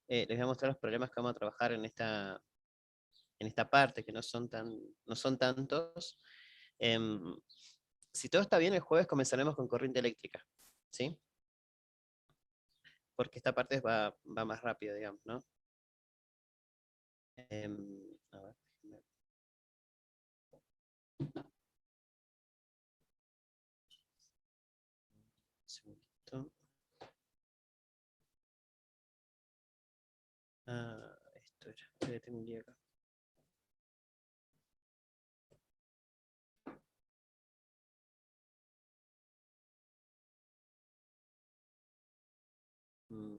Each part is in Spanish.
les voy a mostrar los problemas que vamos a trabajar en esta parte, que no son tantos. Em, si todo está bien, el jueves comenzaremos con corriente eléctrica, ¿sí? Porque esta parte va más rápido, digamos, ¿no? A ver, un segundito. Esto era, tengo un lío acá. Mm,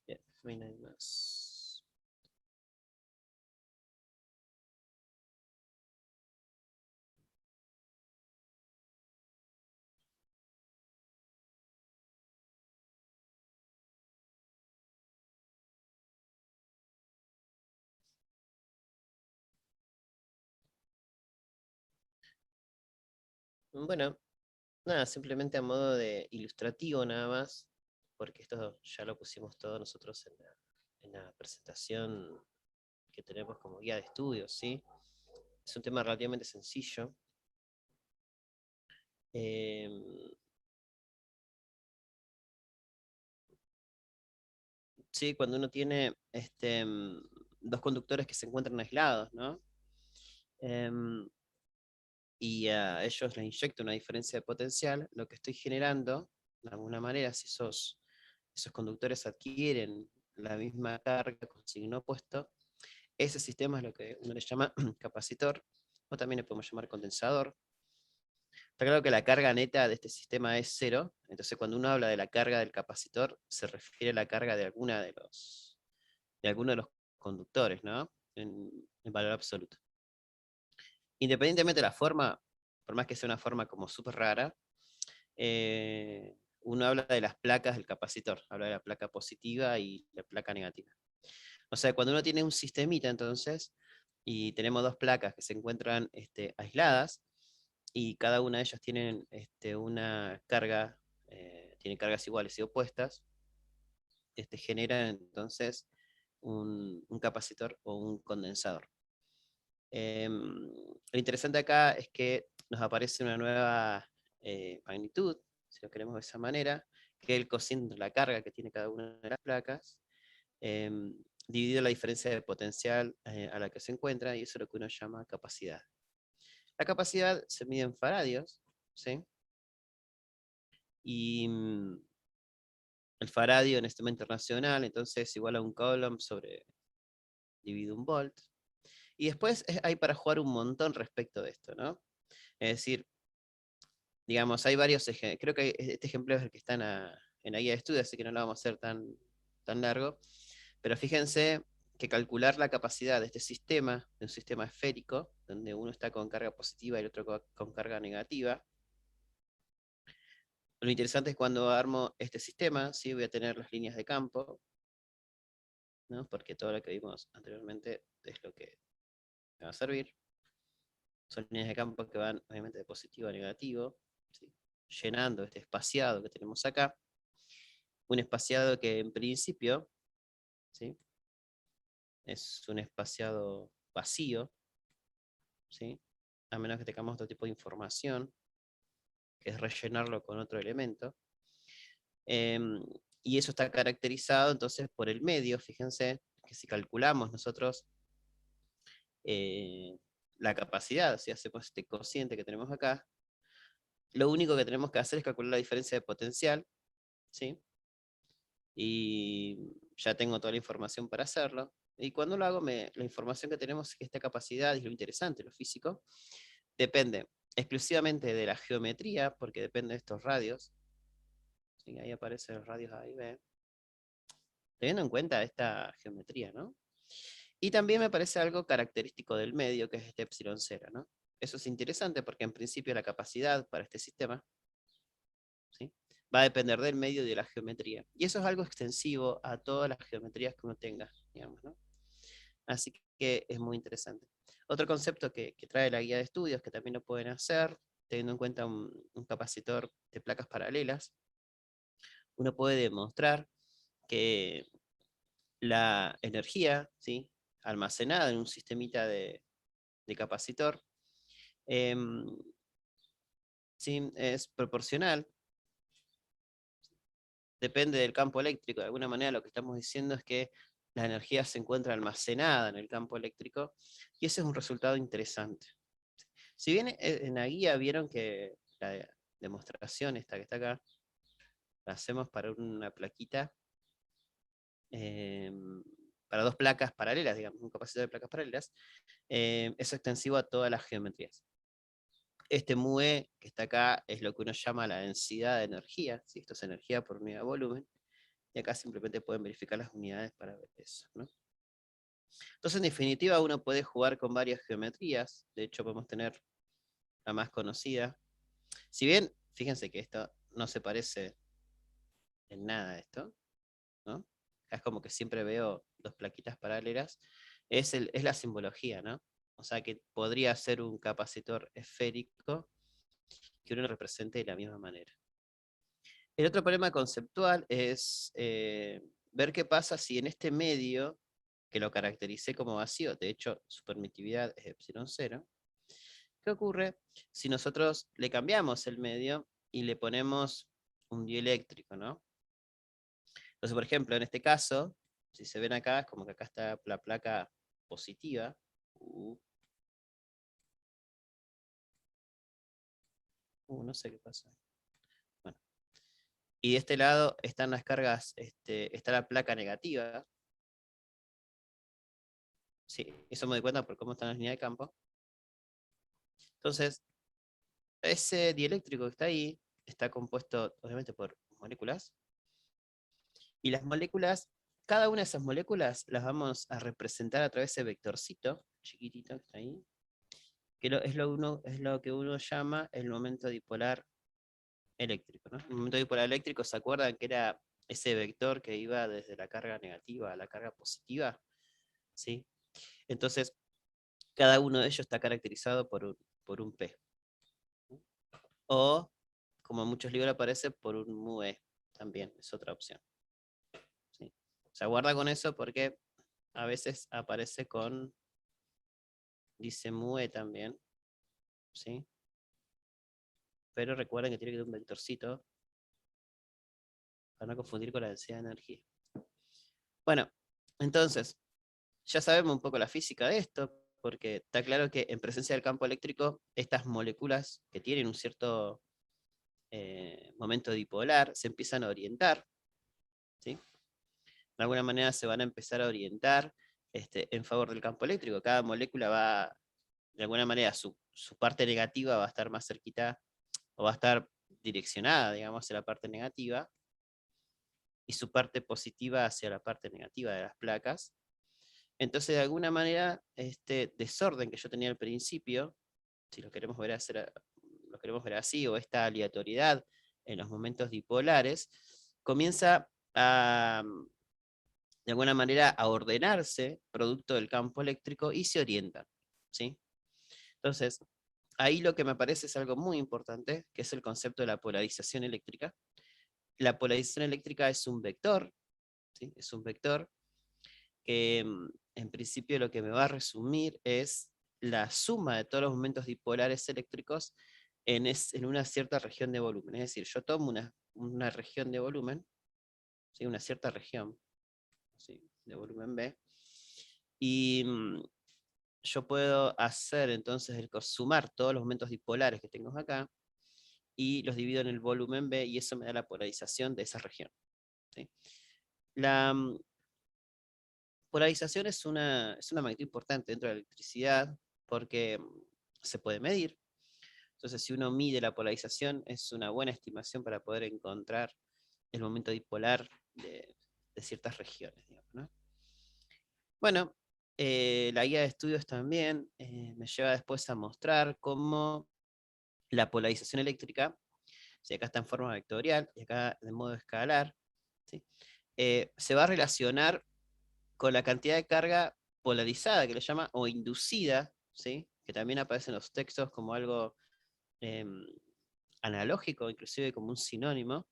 bien, no hay nada más. Bueno, nada, simplemente a modo de ilustrativo nada más, porque esto ya lo pusimos todos nosotros en la presentación que tenemos como guía de estudios, ¿sí? Es un tema relativamente sencillo. Eh, sí, cuando uno tiene dos conductores que se encuentran aislados, ¿no? Em, y a ellos les inyecto una diferencia de potencial, lo que estoy generando, de alguna manera, si esos conductores adquieren la misma carga con signo opuesto, ese sistema es lo que uno le llama capacitor, o también le podemos llamar condensador. Está claro que la carga neta de este sistema es cero, entonces cuando uno habla de la carga del capacitor, se refiere a la carga de alguno de los conductores, ¿no? En valor absoluto. Independientemente de la forma, por más que sea una forma como súper rara, uno habla de las placas del capacitor, habla de la placa positiva y la placa negativa. O sea, cuando uno tiene un sistemita entonces, y tenemos dos placas que se encuentran aisladas, y cada una de ellas tienen una carga, tiene cargas iguales y opuestas, genera entonces un capacitor o un condensador. Lo interesante acá es que nos aparece una nueva magnitud, si lo queremos de esa manera, que es el cociente de la carga que tiene cada una de las placas, dividido la diferencia de potencial a la que se encuentra, y eso es lo que uno llama capacidad. La capacidad se mide en faradios, ¿sí? Y el faradio en este tema internacional, entonces es igual a un coulomb sobre dividido un volt. Y después hay para jugar un montón respecto de esto, ¿no? Es decir, digamos, hay varios ejemplos. Creo que este ejemplo es el que está en la guía de estudio, así que no lo vamos a hacer tan largo. Pero fíjense que calcular la capacidad de este sistema, de un sistema esférico, donde uno está con carga positiva y el otro con carga negativa, lo interesante es cuando armo este sistema, ¿sí? Voy a tener las líneas de campo, ¿no? Porque todo lo que vimos anteriormente es lo que me va a servir. Son líneas de campo que van obviamente de positivo a negativo, ¿sí? Llenando este espaciado que tenemos acá. Un espaciado que en principio, ¿sí? Es un espaciado vacío, ¿sí? A menos que tengamos otro tipo de información, que es rellenarlo con otro elemento. Y eso está caracterizado entonces por el medio. Fíjense que si calculamos nosotros eh, la capacidad, si hacemos este cociente que tenemos acá, lo único que tenemos que hacer es calcular la diferencia de potencial, ¿sí? Y ya tengo toda la información para hacerlo. Y cuando lo hago, la información que tenemos es que esta capacidad, es lo interesante, lo físico, depende exclusivamente de la geometría, porque depende de estos radios. ¿Sí? Ahí aparecen los radios A y B. Teniendo en cuenta esta geometría, ¿no? Y también me parece algo característico del medio, que es este epsilon cero, ¿no? Eso es interesante porque en principio la capacidad para este sistema, ¿sí? Va a depender del medio y de la geometría. Y eso es algo extensivo a todas las geometrías que uno tenga, digamos, ¿no? Así que es muy interesante. Otro concepto que trae la guía de estudios, que también lo pueden hacer, teniendo en cuenta un capacitor de placas paralelas, uno puede demostrar que la energía, ¿sí?, almacenada en un sistemita de capacitor, em, ¿sí?, es proporcional, depende del campo eléctrico. De alguna manera lo que estamos diciendo es que la energía se encuentra almacenada en el campo eléctrico, y ese es un resultado interesante. Si bien en la guía vieron que la demostración esta que está acá, la hacemos para una plaquita, para dos placas paralelas, digamos, un capacitor de placas paralelas, es extensivo a todas las geometrías. Este MUE que está acá es lo que uno llama la densidad de energía, ¿sí? Esto es energía por unidad de volumen, y acá simplemente pueden verificar las unidades para ver eso, ¿no? Entonces, en definitiva, uno puede jugar con varias geometrías. De hecho, podemos tener la más conocida. Si bien, fíjense que esto no se parece en nada a esto, ¿no? Acá es como que siempre veo dos plaquitas paralelas. Es la simbología, ¿no? O sea que podría ser un capacitor esférico que uno represente de la misma manera. El otro problema conceptual es ver qué pasa si en este medio, que lo caractericé como vacío, de hecho su permitividad es epsilon 0, ¿qué ocurre si nosotros le cambiamos el medio y le ponemos un dieléctrico, ¿no? Entonces, por ejemplo, en este caso, si se ven acá, es como que acá está la placa positiva. No sé qué pasa. Bueno. Y de este lado están las cargas, está la placa negativa. Sí, eso me doy cuenta por cómo están las líneas de campo. Entonces, ese dieléctrico que está ahí está compuesto, obviamente, por moléculas. Y las moléculas, cada una de esas moléculas las vamos a representar a través de ese vectorcito chiquitito que está ahí, que es lo que uno llama el momento dipolar eléctrico, ¿no? El momento dipolar eléctrico, ¿se acuerdan que era ese vector que iba desde la carga negativa a la carga positiva? ¿Sí? Entonces, cada uno de ellos está caracterizado por un P. O, como en muchos libros aparece, por un MUE, también es otra opción. ¿Sí? Se guarda con eso porque a veces aparece con, dice MUE también, ¿sí? Pero recuerden que tiene que tener un vectorcito para no confundir con la densidad de energía. Bueno, entonces, ya sabemos un poco la física de esto, porque está claro que en presencia del campo eléctrico, estas moléculas que tienen un cierto momento dipolar se empiezan a orientar, ¿sí? De alguna manera se van a empezar a orientar en favor del campo eléctrico. Cada molécula va, de alguna manera, su parte negativa va a estar más cerquita, o va a estar direccionada, digamos, hacia la parte negativa, y su parte positiva hacia la parte negativa de las placas. Entonces, de alguna manera, este desorden que yo tenía al principio, si lo queremos ver así, o esta aleatoriedad en los momentos dipolares, comienza a, de alguna manera, a ordenarse producto del campo eléctrico y se orientan, ¿sí? Entonces, ahí lo que me parece es algo muy importante, que es el concepto de la polarización eléctrica. La polarización eléctrica es un vector, ¿sí? Es un vector que en principio lo que me va a resumir es la suma de todos los momentos dipolares eléctricos en una cierta región de volumen. Es decir, yo tomo una región de volumen, ¿sí? Una cierta región, ¿sí?, de volumen B, y yo puedo hacer entonces sumar todos los momentos dipolares que tengo acá, y los divido en el volumen B, y eso me da la polarización de esa región, ¿sí? La polarización es una magnitud importante dentro de la electricidad, porque se puede medir. Entonces, si uno mide la polarización, es una buena estimación para poder encontrar el momento dipolar de ciertas regiones, digamos, ¿no? Bueno, la guía de estudios también me lleva después a mostrar cómo la polarización eléctrica, si acá está en forma vectorial y acá de modo escalar, ¿sí?, se va a relacionar con la cantidad de carga polarizada, que le llama, o inducida, ¿sí?, que también aparece en los textos como algo analógico, inclusive como un sinónimo,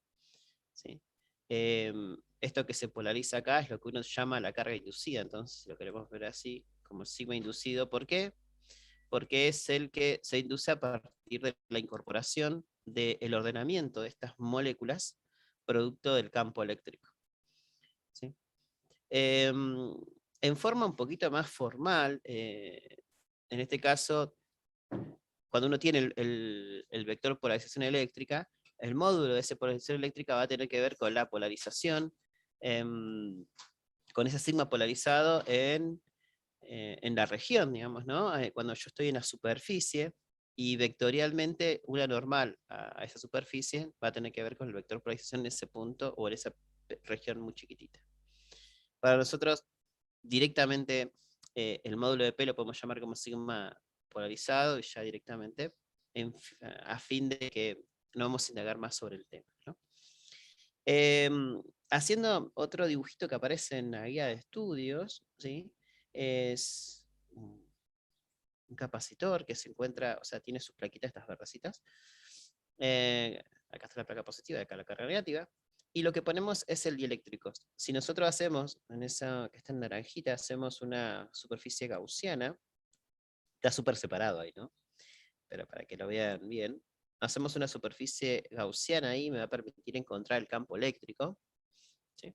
¿sí? Esto que se polariza acá es lo que uno llama la carga inducida, entonces lo queremos ver así, como sigma inducido. ¿Por qué? Porque es el que se induce a partir de la incorporación del ordenamiento de estas moléculas producto del campo eléctrico. ¿Sí? En forma un poquito más formal, en este caso, cuando uno tiene el vector de polarización eléctrica, el módulo de esa polarización eléctrica va a tener que ver con la polarización, con ese sigma polarizado en la región, digamos, ¿no? Cuando yo estoy en la superficie, y vectorialmente una normal a esa superficie va a tener que ver con el vector de polarización en ese punto o en esa región muy chiquitita. Para nosotros, directamente, el módulo de P lo podemos llamar como sigma polarizado y ya directamente, a fin de que no vamos a indagar más sobre el tema, ¿no? Haciendo otro dibujito que aparece en la guía de estudios, ¿sí? Es un capacitor que se encuentra, o sea, tiene sus plaquitas, estas verdecitas. Acá está la placa positiva, acá la carga negativa. Y lo que ponemos es el dieléctrico. Si nosotros hacemos, en esa que está en naranjita, hacemos una superficie gaussiana, está súper separado ahí, ¿no? Pero para que lo vean bien, hacemos una superficie gaussiana ahí, me va a permitir encontrar el campo eléctrico, ¿sí?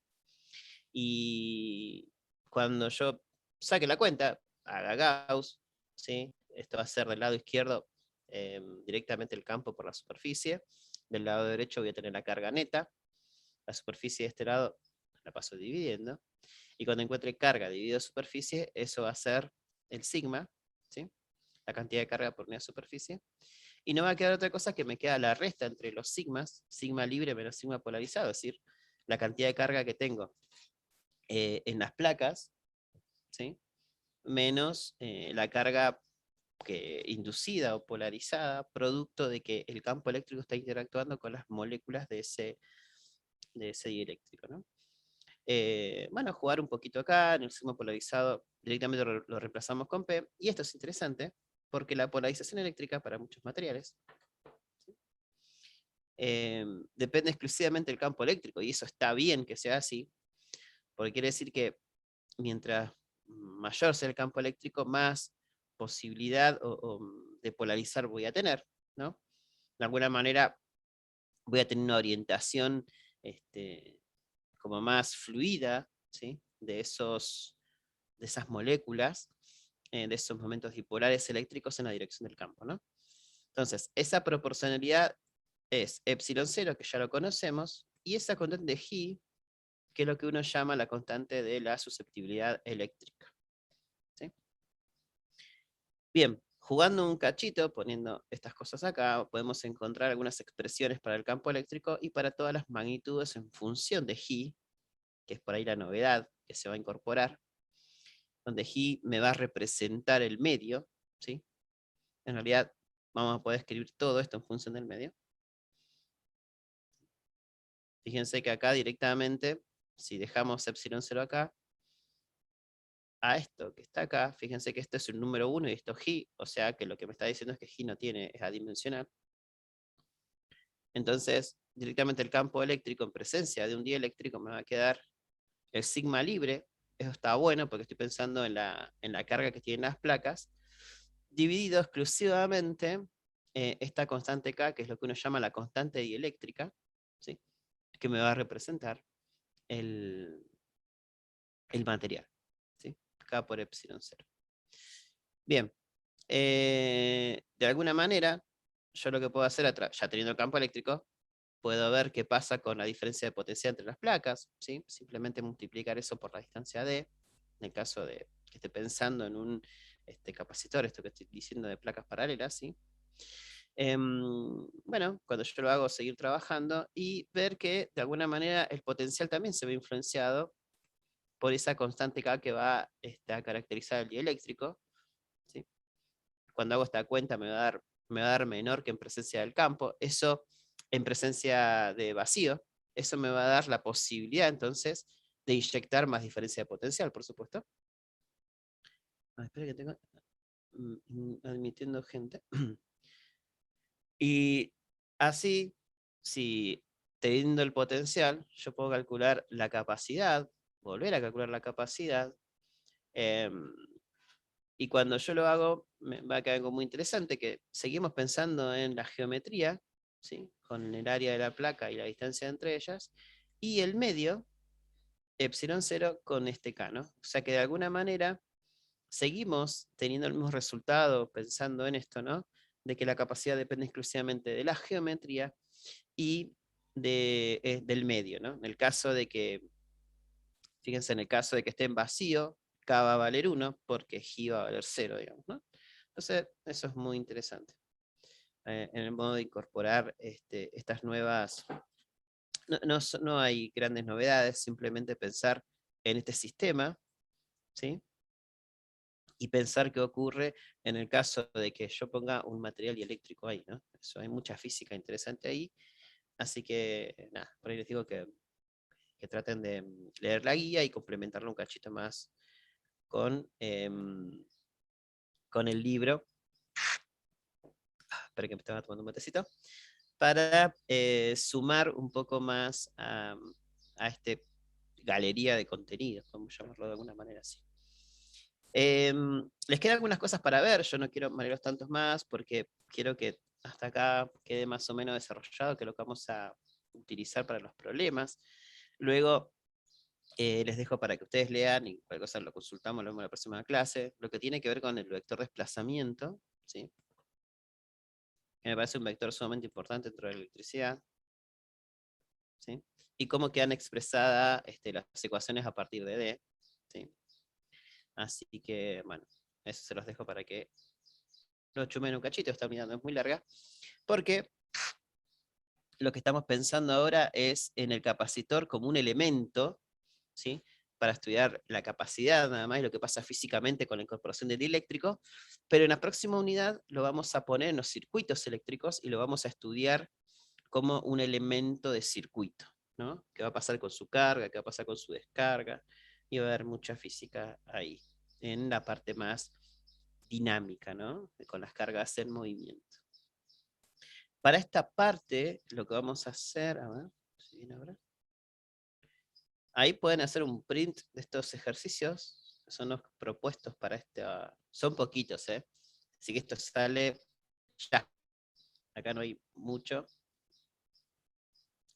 Y cuando yo saque la cuenta, haga Gauss, ¿sí? Esto va a ser del lado izquierdo directamente el campo por la superficie, del lado derecho voy a tener la carga neta, la superficie de este lado la paso dividiendo, y cuando encuentre carga dividido superficie, eso va a ser el sigma, ¿sí? La cantidad de carga por unidad de superficie, y no va a quedar otra cosa que me queda la resta entre los sigmas, sigma libre menos sigma polarizado, es decir, la cantidad de carga que tengo en las placas, ¿sí? Menos la carga inducida o polarizada, producto de que el campo eléctrico está interactuando con las moléculas de ese dieléctrico, ¿no? Bueno, jugar un poquito acá, en el sigma polarizado directamente lo reemplazamos con P, y esto es interesante, porque la polarización eléctrica para muchos materiales depende exclusivamente del campo eléctrico, y eso está bien que sea así, porque quiere decir que mientras mayor sea el campo eléctrico, más posibilidad de polarizar voy a tener, ¿no? De alguna manera voy a tener una orientación como más fluida, ¿sí? de esas moléculas, de esos momentos dipolares eléctricos en la dirección del campo, ¿no? Entonces, esa proporcionalidad es epsilon 0, que ya lo conocemos, y esa constante de G, que es lo que uno llama la constante de la susceptibilidad eléctrica. ¿Sí? Bien, jugando un cachito, poniendo estas cosas acá, podemos encontrar algunas expresiones para el campo eléctrico y para todas las magnitudes en función de G, que es por ahí la novedad que se va a incorporar, donde G me va a representar el medio, ¿sí? En realidad vamos a poder escribir todo esto en función del medio. Fíjense que acá directamente, si dejamos epsilon 0 acá, a esto que está acá, fíjense que este es el número 1 y esto G, o sea que lo que me está diciendo es que G no es adimensional. Entonces, directamente el campo eléctrico en presencia de un dieléctrico me va a quedar el sigma libre, eso está bueno porque estoy pensando en la carga que tienen las placas, dividido exclusivamente esta constante K, que es lo que uno llama la constante dieléctrica, ¿sí? Que me va a representar el, el material, ¿sí? K por epsilon 0. Bien, de alguna manera, yo lo que puedo hacer, ya teniendo el campo eléctrico, puedo ver qué pasa con la diferencia de potencia entre las placas, ¿sí? Simplemente multiplicar eso por la distancia D, en el caso de que esté pensando en un capacitor, esto que estoy diciendo de placas paralelas, ¿sí? Bueno, cuando yo lo hago, seguir trabajando y ver que de alguna manera el potencial también se ve influenciado por esa constante K que va a caracterizar el dieléctrico, ¿sí? Cuando hago esta cuenta me va a dar menor que en presencia del campo, eso en presencia de vacío, eso me va a dar la posibilidad entonces de inyectar más diferencia de potencial, por supuesto. Espera que tengo admitiendo gente. Y así, si teniendo el potencial, yo puedo calcular la capacidad, volver a calcular la capacidad, y cuando yo lo hago, me va a quedar algo muy interesante, que seguimos pensando en la geometría, ¿sí? Con el área de la placa y la distancia entre ellas, y el medio, epsilon 0 con este K, ¿no? O sea que de alguna manera seguimos teniendo el mismo resultado pensando en esto, ¿no? De que la capacidad depende exclusivamente de la geometría y del medio, ¿no? En el caso de que, fíjense, en el caso de que esté en vacío, K va a valer 1 porque G va a valer 0, digamos, ¿no? Entonces, eso es muy interesante. En el modo de incorporar estas nuevas... No hay grandes novedades, simplemente pensar en este sistema, ¿sí? Y pensar qué ocurre en el caso de que yo ponga un material dieléctrico ahí, ¿no? Eso, hay mucha física interesante ahí, así que, nada, por ahí les digo que traten de leer la guía y complementarlo un cachito más con, con el libro. Espera que me estaba tomando un matecito. Para sumar un poco más a este galería de contenidos, vamos a llamarlo de alguna manera así. Les quedan algunas cosas para ver, yo no quiero marearlos tantos más porque quiero que hasta acá quede más o menos desarrollado, que lo que vamos a utilizar para los problemas. Luego les dejo para que ustedes lean y cualquier cosa lo consultamos, lo vemos en la próxima clase, lo que tiene que ver con el vector desplazamiento, ¿sí? Que me parece un vector sumamente importante dentro de la electricidad, ¿sí? Y cómo quedan expresadas las ecuaciones a partir de D, ¿sí? Así que, bueno, eso se los dejo para que lo chumen un cachito, está mirando, es muy larga, porque lo que estamos pensando ahora es en el capacitor como un elemento, ¿sí? Para estudiar la capacidad nada más y lo que pasa físicamente con la incorporación del dieléctrico, pero en la próxima unidad lo vamos a poner en los circuitos eléctricos y lo vamos a estudiar como un elemento de circuito, ¿no? ¿Qué va a pasar con su carga? ¿Qué va a pasar con su descarga? Y va a haber mucha física ahí, en la parte más dinámica, ¿no? Con las cargas en movimiento. Para esta parte, lo que vamos a hacer, a ver, si viene ahora. Ahí pueden hacer un print de estos ejercicios, que son los propuestos para esta, son poquitos, ¿eh? Así que esto sale ya. Acá no hay mucho.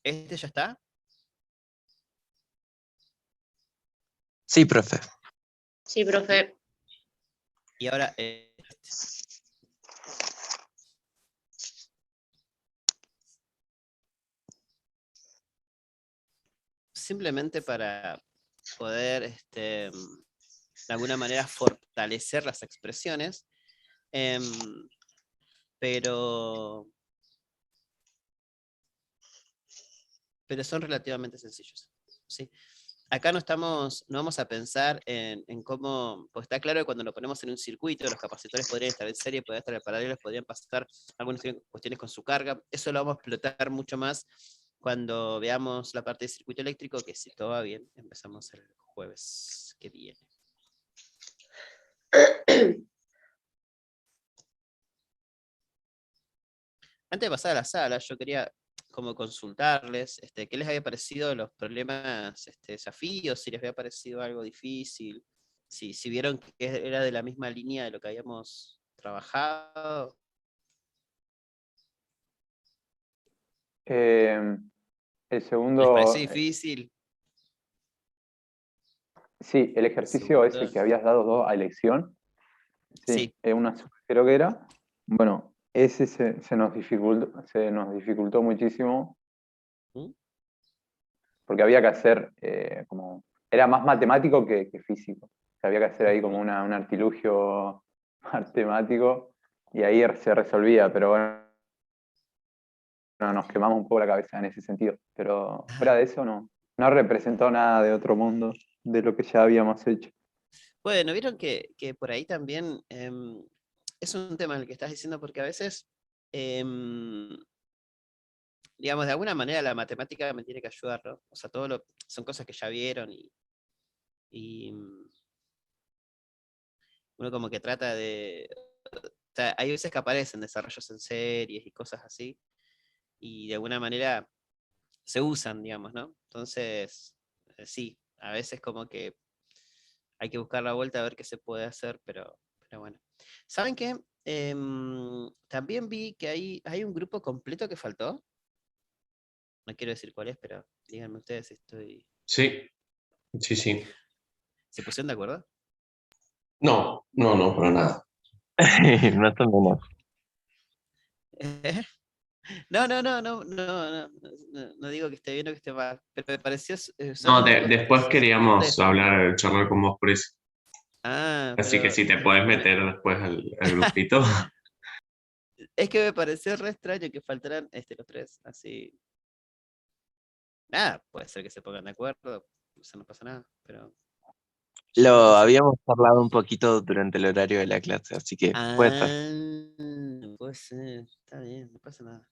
¿Este ya está? Sí, profe. Sí, profe. Y ahora, simplemente para poder, de alguna manera, fortalecer las expresiones, pero son relativamente sencillos, ¿sí? Acá no vamos a pensar en cómo, pues está claro que cuando lo ponemos en un circuito, los capacitores podrían estar en serie, podrían estar en paralelos, podrían pasar algunas cuestiones con su carga. Eso lo vamos a explotar mucho más cuando veamos la parte de circuito eléctrico, que si todo va bien, empezamos el jueves que viene. Antes de pasar a la sala, yo quería como consultarles qué les había parecido los problemas, desafíos, si les había parecido algo difícil, si vieron que era de la misma línea de lo que habíamos trabajado. El ¿Les segundo, pareció difícil? sí, el ejercicio Segundo. ese que habías dado a elección, Sí. sí, creo que era, bueno, ese se nos dificultó muchísimo ¿Mm? porque había que hacer era más matemático que físico. O sea, había que hacer ahí como Ujú. un artilugio matemático y ahí se resolvía, pero bueno, nos quemamos un poco la cabeza en ese sentido. Pero fuera de eso no representó nada de otro mundo de lo que ya habíamos hecho. Bueno, vieron que por ahí también es un tema el que estás diciendo, porque a veces, digamos, de alguna manera la matemática me tiene que ayudar, ¿no? O sea, son cosas que ya vieron y uno como que trata de... O sea, hay veces que aparecen desarrollos en series y cosas así, y de alguna manera se usan, digamos, ¿no? Entonces, sí, a veces como que hay que buscar la vuelta a ver qué se puede hacer, pero bueno. ¿Saben qué? También vi que hay un grupo completo que faltó. No quiero decir cuál es, pero díganme ustedes si estoy... Sí, sí, sí. ¿Se pusieron de acuerdo? No, no, no, para nada. Más o menos. No, no, no, no, no, no, no digo que esté bien o que esté mal, pero me pareció No, sumamente después queríamos interesante. hablar, charlar con vos por eso. Ah, Así que pero si te podés meter después al grupito. es que me pareció re extraño que faltaran los tres, así. Nada, puede ser que se pongan de acuerdo, eso no pasa nada, pero yo me Lo puse. habíamos hablado un poquito durante el horario de la clase, así que puede ser. Puede ser, está bien, no pasa nada.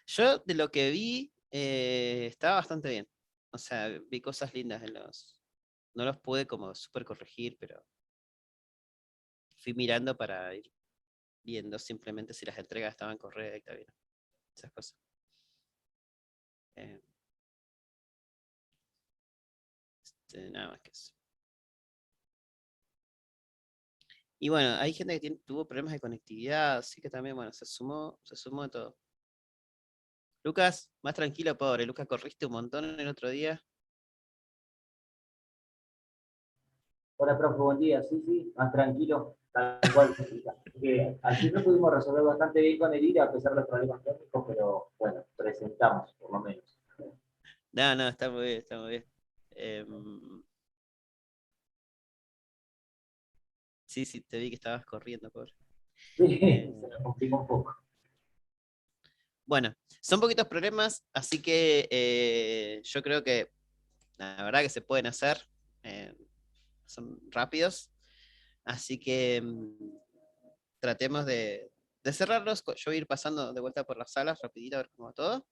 Yo de lo que vi, estaba bastante bien. O sea, vi cosas lindas en los. No los pude como súper corregir, pero fui mirando para ir viendo simplemente si las entregas estaban correctas, bien, esas cosas. Eh, nada más que eso. Y bueno, hay gente que tuvo problemas de conectividad, así que también, bueno, se sumó de todo. Lucas, más tranquilo, pobre. Lucas, corriste un montón el otro día. Hola, profe, buen día. Sí, sí, más tranquilo, tal cual. Que al final pudimos resolver bastante bien con el IRA a pesar de los problemas técnicos, pero bueno, presentamos por lo menos. No, no, está muy bien, está muy bien. Em, sí, sí, te vi que estabas corriendo, pobre. Sí, Eh, se nos complicó un poco. bueno, son poquitos problemas, así que yo creo que la verdad que se pueden hacer. eh, son rápidos. Así que tratemos de cerrarlos. Yo voy a ir pasando de vuelta por las salas rapidito a ver cómo va todo.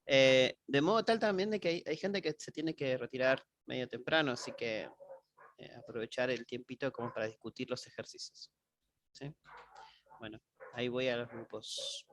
De modo tal también de que hay gente que se tiene que retirar medio temprano, así que aprovechar el tiempito como para discutir los ejercicios. ¿Sí? Bueno, ahí voy a los grupos.